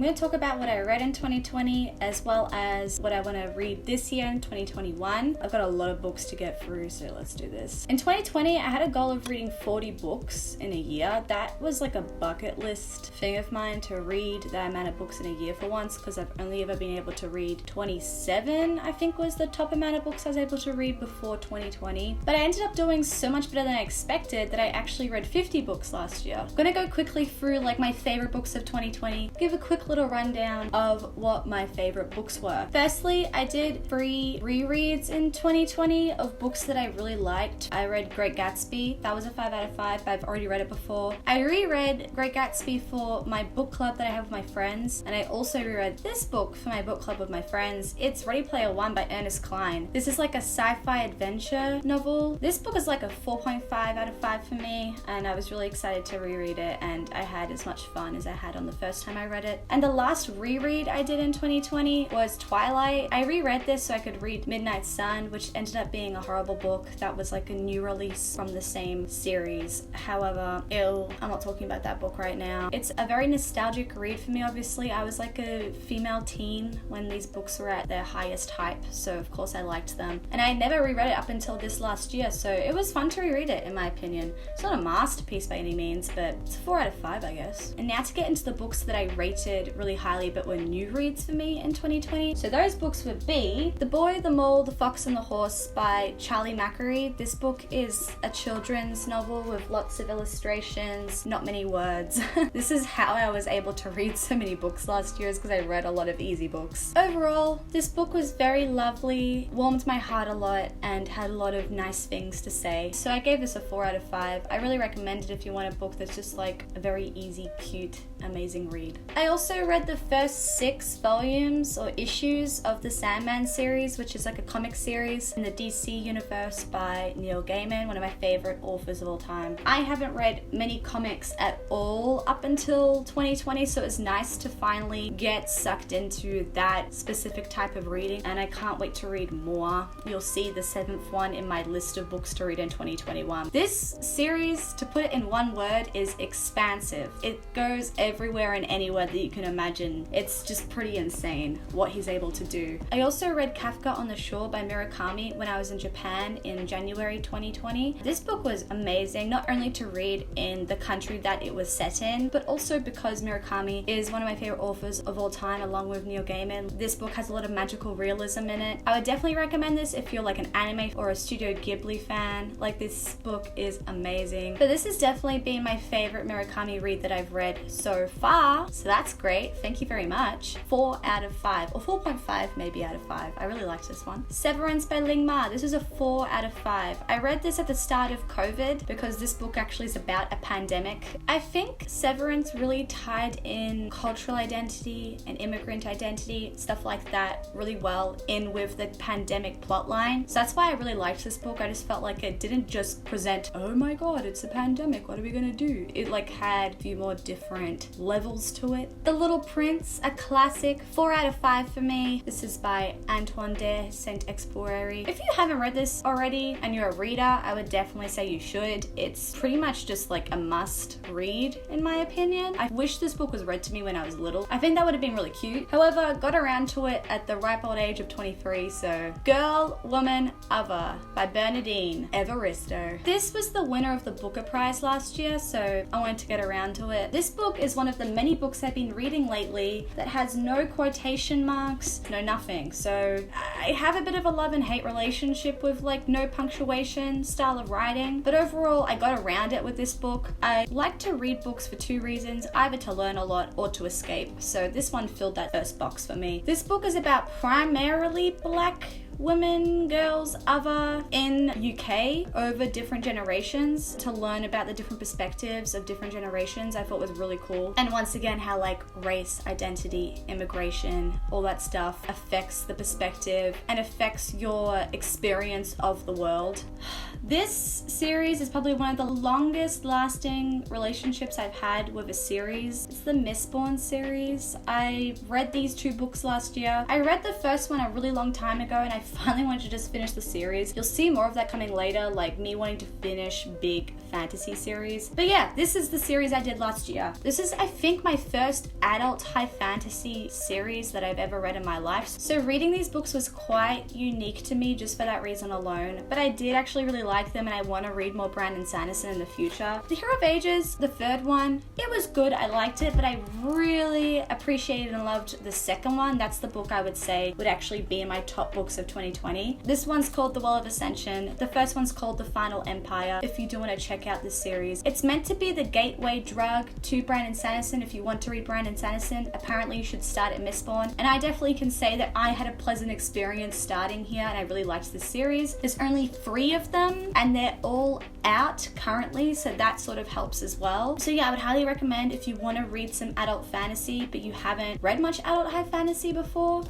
I'm going to talk about what I read in 2020 as well as what I want to read this year in 2021. I've got a lot of books to get through, so let's do this. In 2020, I had a goal of reading 40 books in a year. That was like a bucket list thing of mine, to read that amount of books in a year for once, because I've only ever been able to read 27, I think was the top amount of books I was able to read before 2020. But I ended up doing so much better than I expected that I actually read 50 books last year. I'm gonna go quickly through like my favorite books of 2020, give a quick little rundown of what my favorite books were. Firstly, I did 3 rereads in 2020 of books that I really liked. I read Great Gatsby. That was a 5 out of 5, but I've already read it before. I reread Great Gatsby for my book club that I have with my friends, and I also reread this book for my book club with my friends. It's Ready Player One by Ernest Cline. This is like a sci-fi adventure novel. This book is like a 4.5 out of 5 for me, and I was really excited to reread it, and I had as much fun as I had on the first time I read it. And the last reread I did in 2020 was Twilight. I reread this so I could read Midnight Sun, which ended up being a horrible book. That was like a new release from the same series. However, I'm not talking about that book right now. It's a very nostalgic read for me, obviously. I was like a female teen when these books were at their highest hype, so of course I liked them. And I never reread it up until this last year, so it was fun to reread it, in my opinion. It's not a masterpiece by any means, but it's a 4 out of 5, I guess. And now to get into the books that I rated really highly but were new reads for me in 2020. So those books would be The Boy, the Mole, the Fox and the Horse by Charlie Macquarie. This book is a children's novel with lots of illustrations, not many words. This is how I was able to read so many books last year, is because I read a lot of easy books. Overall, this book was very lovely, warmed my heart a lot, and had a lot of nice things to say. So I gave this a 4 out of 5. I really recommend it if you want a book that's just like a very easy, cute, amazing read. I also read the first 6 volumes or issues of the Sandman series, which is like a comic series in the DC universe by Neil Gaiman, one of my favorite authors of all time. I haven't read many comics at all up until 2020, so it's nice to finally get sucked into that specific type of reading, and I can't wait to read more. You'll see the 7th one in my list of books to read in 2021. This series, to put it in one word, is expansive. It goes everywhere and anywhere that you can imagine. It's just pretty insane what he's able to do. I also read Kafka on the Shore by Murakami when I was in Japan in January 2020. This book was amazing, not only to read in the country that it was set in, but also because Murakami is one of my favorite authors of all time, along with Neil Gaiman. This book has a lot of magical realism in it. I would definitely recommend this if you're like an anime or a Studio Ghibli fan. Like, this book is amazing. But this has definitely been my favorite Murakami read that I've read so far, so that's great. Thank you very much. 4 out of 5, or 4.5 maybe out of 5. I really liked this one. Severance by Ling Ma. This is a 4 out of 5. I read this at the start of COVID because this book actually is about a pandemic. I think Severance really tied in cultural identity and immigrant identity, stuff like that, really well in with the pandemic plotline. So that's why I really liked this book. I just felt like it didn't just present, oh my god, it's a pandemic, what are we gonna do? It like had a few more different levels to it. The Little Prince, a classic, 4 out of 5 for me. This is by Antoine de Saint-Exupéry. If you haven't read this already and you're a reader, I would definitely say you should. It's pretty much just like a must read, in my opinion. I wish this book was read to me when I was little. I think that would have been really cute. However, got around to it at the ripe old age of 23, so Girl, Woman, Other by Bernardine Evaristo. This was the winner of the Booker Prize last year, so I wanted to get around to it. This book is one of the many books I've been reading lately that has no quotation marks, no nothing. So I have a bit of a love and hate relationship with like no punctuation style of writing, but overall I got around it with this book. I like to read books for 2 reasons, either to learn a lot or to escape. So this one filled that first box for me. This book is about primarily black women, girls, other in UK over different generations, to learn about the different perspectives of different generations. I thought was really cool. And once again, how like race, identity, immigration, all that stuff affects the perspective and affects your experience of the world. This series is probably one of the longest lasting relationships I've had with a series. It's the Mistborn series. I read these 2 books last year. I read the first one a really long time ago and I finally wanted to just finish the series. You'll see more of that coming later, like me wanting to finish big fantasy series. But yeah, this is the series I did last year. This is, I think, my first adult high fantasy series that I've ever read in my life. So reading these books was quite unique to me just for that reason alone. But I did actually really like them, and I want to read more Brandon Sanderson in the future. The Hero of Ages, the third one, it was good. I liked it, but I really appreciated and loved the second one. That's the book I would say would actually be in my top books of 2020. This one's called The Well of Ascension. The first one's called The Final Empire. If you do want to check out this series, it's meant to be the gateway drug to Brandon Sanderson. If you want to read Brandon Sanderson, apparently you should start at Mistborn. And I definitely can say that I had a pleasant experience starting here, and I really liked this series. There's only 3 of them, and they're all out currently, so that sort of helps as well. So yeah, I would highly recommend if you want to read some adult fantasy, but you haven't read much adult high fantasy before,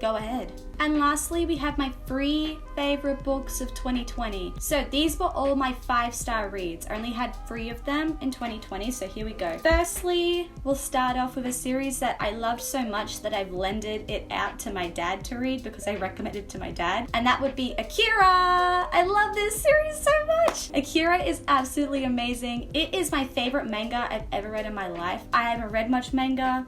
go ahead. And lastly, we have my 3 favorite books of 2020. So these were all my 5-star reads. I only had 3 of them in 2020, so here we go. Firstly, we'll start off with a series that I loved so much that I've lended it out to my dad to read because I recommended it to my dad, and that would be Akira. I love this series so much. Akira is absolutely amazing. It is my favorite manga I've ever read in my life. I haven't read much manga,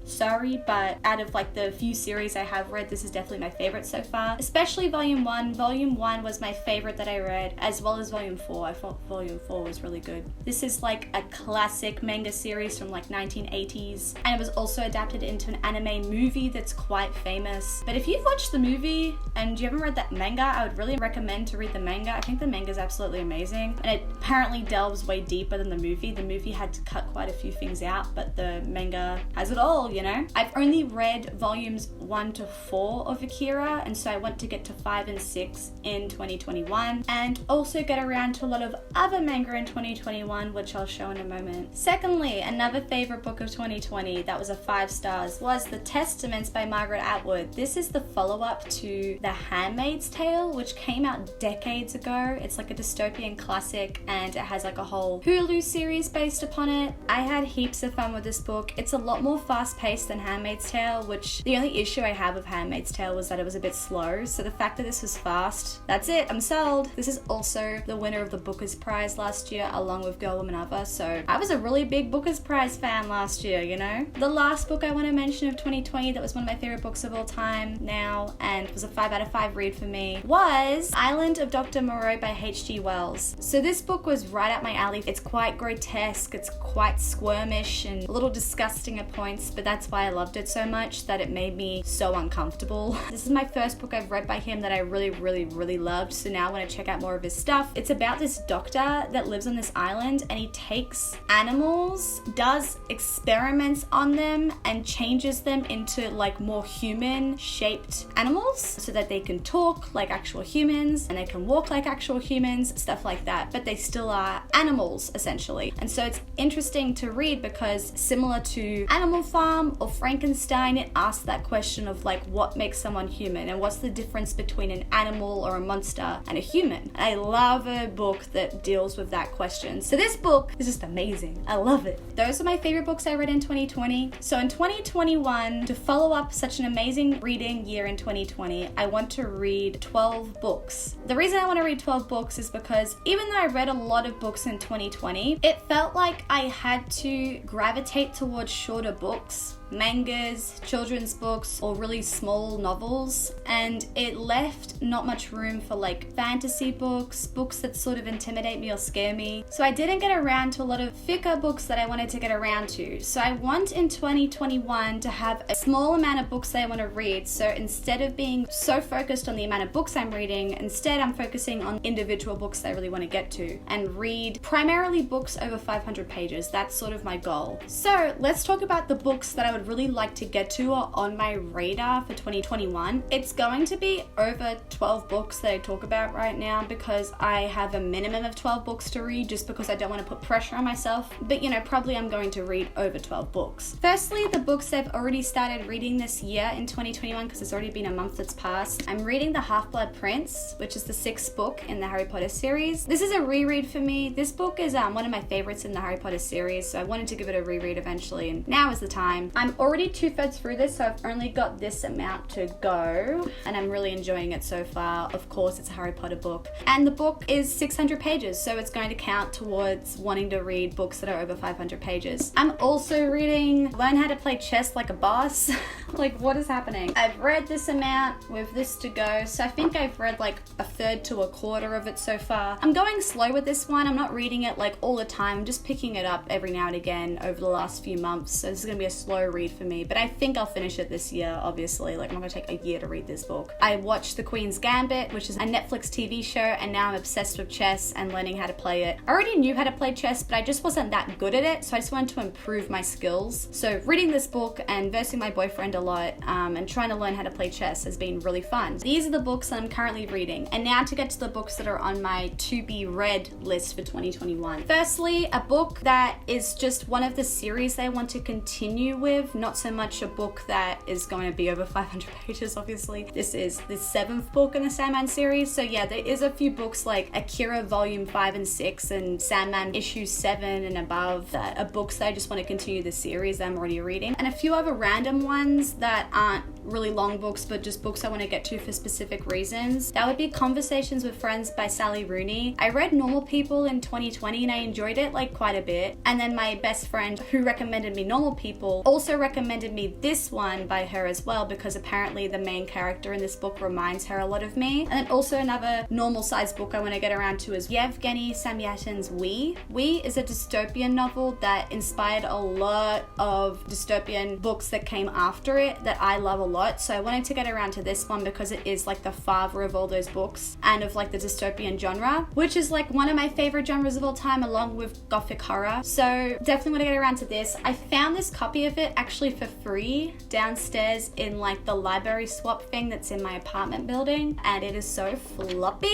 sorry, but out of like the few series I have read, this is definitely my favorite so far, especially volume 1. Volume 1 was my favorite that I read, as well as volume 4. I thought volume 4 was really good. This is like a classic manga series from like 1980s, and it was also adapted into an anime movie that's quite famous. But if you've watched the movie and you haven't read that manga, I would really recommend to read the manga. I think the manga is absolutely amazing, and it apparently delves way deeper than the movie. The movie had to cut quite a few things out, but the manga has it all, you know? I've only read volumes 1 to 4 of Akira, and so I want to get to 5 and 6 in 2021, and also get around to a lot of other manga in 2021, which I'll show in a moment. Secondly, another favorite book of 2020 that was a 5 stars was The Testaments by Margaret Atwood. This is the follow-up to The Handmaid's Tale, which came out decades ago. It's like a dystopian classic, and it has like a whole Hulu series based upon it. I had heaps of fun with this book. It's a lot more fast-paced than Handmaid's Tale, which the only issue I have with Handmaid's Tale was that it was a bit slow. So the fact that this was fast, that's it, I'm sold. This is also the winner of the Booker's Prize last year, along with Girl, Woman, Other. So I was a really big Booker's Prize fan last year, you know? The last book I want to mention of 2020 that was one of my favorite books of all time now, and was a 5 out of 5 read for me, was Island of Dr. Moreau by H.G. Wells. So this book was right up my alley. It's quite grotesque, it's quite squirmish and a little disgusting at points, but that's why I loved it so much, that it made me so uncomfortable. This is my first book I've read by him that I really loved, so now I want to check out more of his stuff. It's about this doctor that lives on this island, and he takes animals, does experiments on them, and changes them into like more human shaped animals so that they can talk like actual humans and they can walk like actual humans, stuff like that, but they still are animals essentially. And so it's interesting to read because, similar to Animal Farm or Frankenstein, it asks that question of like what makes someone human and what's the difference between an animal or a monster and a human. I love a book that deals with that question. So this book is just amazing. I love it. Those are my favorite books I read in 2020. So in 2021, to follow up such an amazing reading year in 2020, I want to read 12 books. The reason I want to read 12 books is because even though I read a lot of books in 2020, it felt like I had to gravitate towards shorter books, mangas, children's books, or really small novels, and it left not much room for like fantasy books, books that sort of intimidate me or scare me. So I didn't get around to a lot of thicker books that I wanted to get around to. So I want in 2021 to have a small amount of books that I want to read. So instead of being so focused on the amount of books I'm reading, instead I'm focusing on individual books that I really want to get to and read primarily books over 500 pages. That's sort of my goal. So let's talk about the books that I would really like to get to or on my radar for 2021. It's going to be over 12 books that I talk about right now because I have a minimum of 12 books to read, just because I don't want to put pressure on myself. But you know, probably I'm going to read over 12 books. Firstly, the books I've already started reading this year in 2021, because it's already been a month that's passed. I'm reading The Half-Blood Prince, which is the 6th book in the Harry Potter series. This is a reread for me. This book is one of my favorites in the Harry Potter series, so I wanted to give it a reread eventually, and now is the time. I'm I'm already 2/3 through this, so I've only got this amount to go, and I'm really enjoying it so far. Of course, it's a Harry Potter book, and the book is 600 pages, so it's going to count towards wanting to read books that are over 500 pages. I'm also reading Learn How to Play Chess Like a Boss. Like, what is happening? I've read this amount with this to go, so I think I've read like a third to a quarter of it so far. I'm going slow with this one. I'm not reading it like all the time. I'm just picking it up every now and again over the last few months, so this is gonna be a slow read for me, but I think I'll finish it this year, obviously. Like, I'm not gonna take a year to read this book. I watched The Queen's Gambit, which is a Netflix TV show, and now I'm obsessed with chess and learning how to play it. I already knew how to play chess, but I just wasn't that good at it, so I just wanted to improve my skills. So reading this book and versing my boyfriend a lot, and trying to learn how to play chess has been really fun. These are the books that I'm currently reading, and now to get to the books that are on my to be read list for 2021. Firstly, a book that is just one of the series that I want to continue with, not so much a book that is going to be over 500 pages, obviously. This is the 7th book in the Sandman series, so yeah, there is a few books like Akira Volume 5 and 6 and Sandman Issue 7 and above that are books that I just want to continue the series that I'm already reading, and a few other random ones that aren't really long books, but just books I want to get to for specific reasons. That would be Conversations with Friends by Sally Rooney. I read Normal People in 2020 and I enjoyed it like quite a bit, and then my best friend who recommended me Normal People also recommended me this one by her as well, because apparently the main character in this book reminds her a lot of me. And then also another normal sized book I want to get around to is Yevgeny Samyatin's We. We is a dystopian novel that inspired a lot of dystopian books that came after it that I love a lot, so I wanted to get around to this one because it is like the father of all those books and of like the dystopian genre, which is like one of my favorite genres of all time, along with gothic horror. So definitely want to get around to this. I found this copy of it actually for free downstairs in like the library swap thing that's in my apartment building, and it is so floppy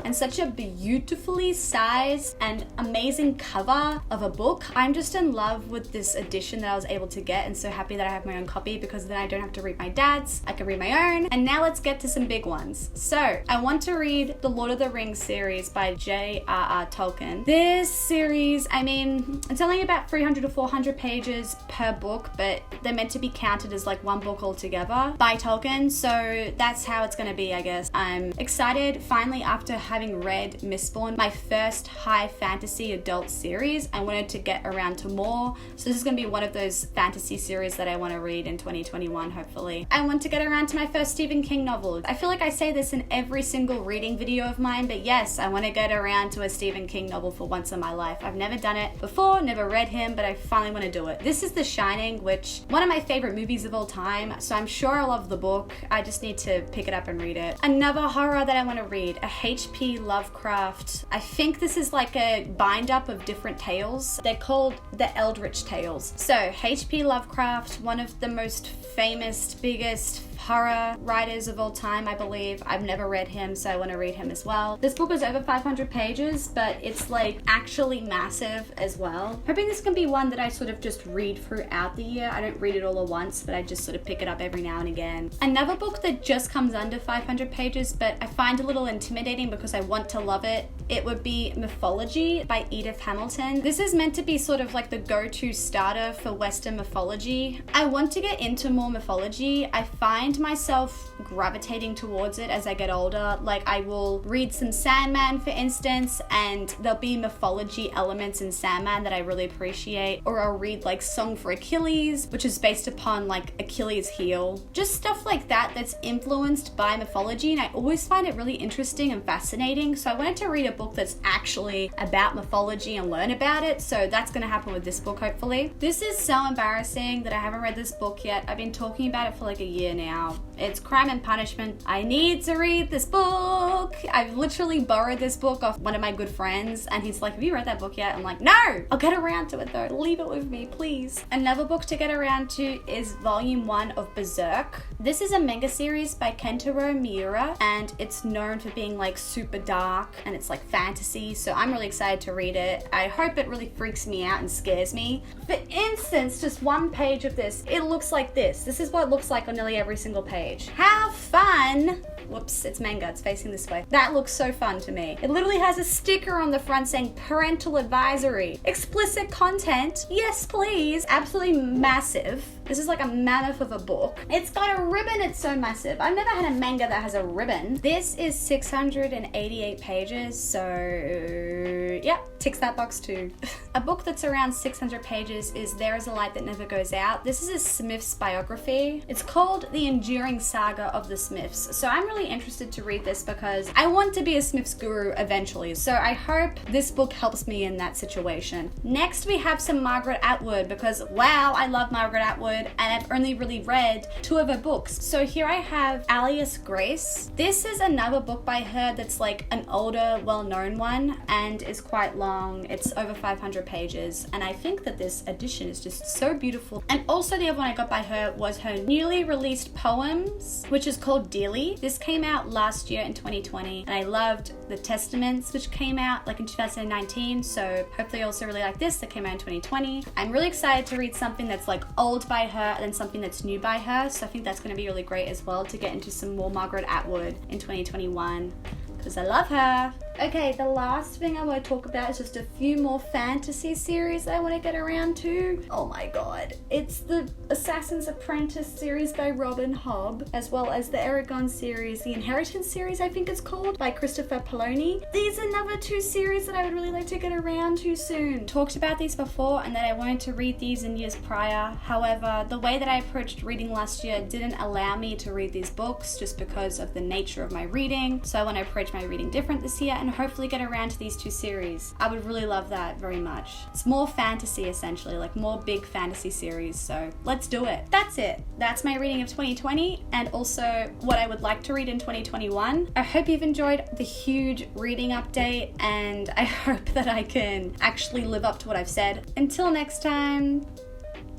and such a beautifully sized and amazing cover of a book. I'm just in love with this edition that I was able to get, and so happy that I have my own copy, because then I don't have to read my dad's, I can read my own. And now let's get to some big ones. So I want to read the Lord of the Rings series by J.R.R. Tolkien. This series, I mean, it's only about 300 to 400 pages per book, but they're meant to be counted as like one book altogether by Tolkien, so that's how it's gonna be, I guess. I'm excited. Finally, after having read Mistborn, my first high fantasy adult series, I wanted to get around to more, so this is gonna be one of those fantasy series that I want to read in 2021, hopefully. I want to get around to my first Stephen King novel. I feel like I say this in every single reading video of mine, but yes, I want to get around to a Stephen King novel for once in my life. I've never done it before, never read him, but I finally want to do it. This is The Shining, which one of my favorite movies of all time, so I'm sure I'll love the book. I just need to pick it up and read it. Another horror that I want to read, a H.P. Lovecraft. I think this is like a bind up of different tales. They're called the Eldritch Tales. So H.P. Lovecraft, one of the most famous, biggest horror writers of all time, I believe. I've never read him, so I want to read him as well. This book is over 500 pages, but it's like actually massive as well. Hoping this can be one that I sort of just read throughout the year. I don't read it all at once, but I just sort of pick it up every now and again. Another book that just comes under 500 pages, but I find a little intimidating because I want to love it, it would be Mythology by Edith Hamilton. This is meant to be sort of like the go-to starter for Western mythology. I want to get into more mythology. I find myself gravitating towards it as I get older. Like, I will read some Sandman, for instance, and there'll be mythology elements in Sandman that I really appreciate. Or I'll read like Song for Achilles, which is based upon like Achilles' heel. Just stuff like that that's influenced by mythology, and I always find it really interesting and fascinating. So I wanted to read a book that's actually about mythology and learn about it. So that's going to happen with this book, hopefully. This is so embarrassing that I haven't read this book yet. I've been talking about it for like a year now. It's Crime and Punishment. I need to read this book. I've literally borrowed this book off one of my good friends, and he's like, have you read that book yet? I'm like, no! I'll get around to it though. Leave it with me, please. Another book to get around to is Volume 1 of Berserk. This is a manga series by Kentaro Miura, and it's known for being like super dark, and it's like fantasy, so I'm really excited to read it. I hope it really freaks me out and scares me. For instance, just one page of this, it looks like this. This is what it looks like on nearly every single page. How fun Whoops, it's manga, it's facing this way. That looks so fun to me. It literally has a sticker on the front saying parental advisory. Explicit content, yes please. Absolutely massive. This is like a mammoth of a book. It's got a ribbon, it's so massive. I've never had a manga that has a ribbon. This is 688 pages, so yeah, ticks that box too. A book that's around 600 pages is There Is a Light That Never Goes Out. This is a Smiths biography. It's called The Enduring Saga of the Smiths. So I'm really interested to read this because I want to be a Smiths guru eventually. So I hope this book helps me in that situation. Next we have some Margaret Atwood because wow, I love Margaret Atwood and I've only really read 2 of her books. So here I have Alias Grace. This is another book by her that's like an older, well-known one and is quite long. It's over 500 pages and I think that this edition is just so beautiful. And also the other one I got by her was her newly released poems, which is called Dearly. This came out last year in 2020 and I loved The Testaments, which came out like in 2019. So hopefully you also really like this that came out in 2020. I'm really excited to read something that's like old by her and then something that's new by her. So I think that's going to be really great as well to get into some more Margaret Atwood in 2021 because I love her. Okay, the last thing I want to talk about is just a few more fantasy series that I want to get around to. Oh my god. It's the Assassin's Apprentice series by Robin Hobb, as well as the Eragon series, the Inheritance series I think it's called, by Christopher Poloni. These are another 2 series that I would really like to get around to soon. Talked about these before and that I wanted to read these in years prior. However, the way that I approached reading last year didn't allow me to read these books just because of the nature of my reading. So I want to approach my reading different this year and hopefully get around to these 2 series. I would really love that very much. It's more fantasy essentially, like more big fantasy series, so let's do it. That's it. That's my reading of 2020 and also what I would like to read in 2021. I hope you've enjoyed the huge reading update and I hope that I can actually live up to what I've said. Until next time,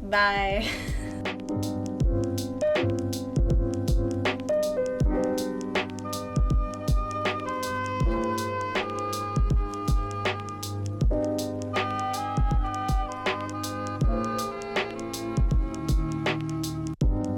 bye.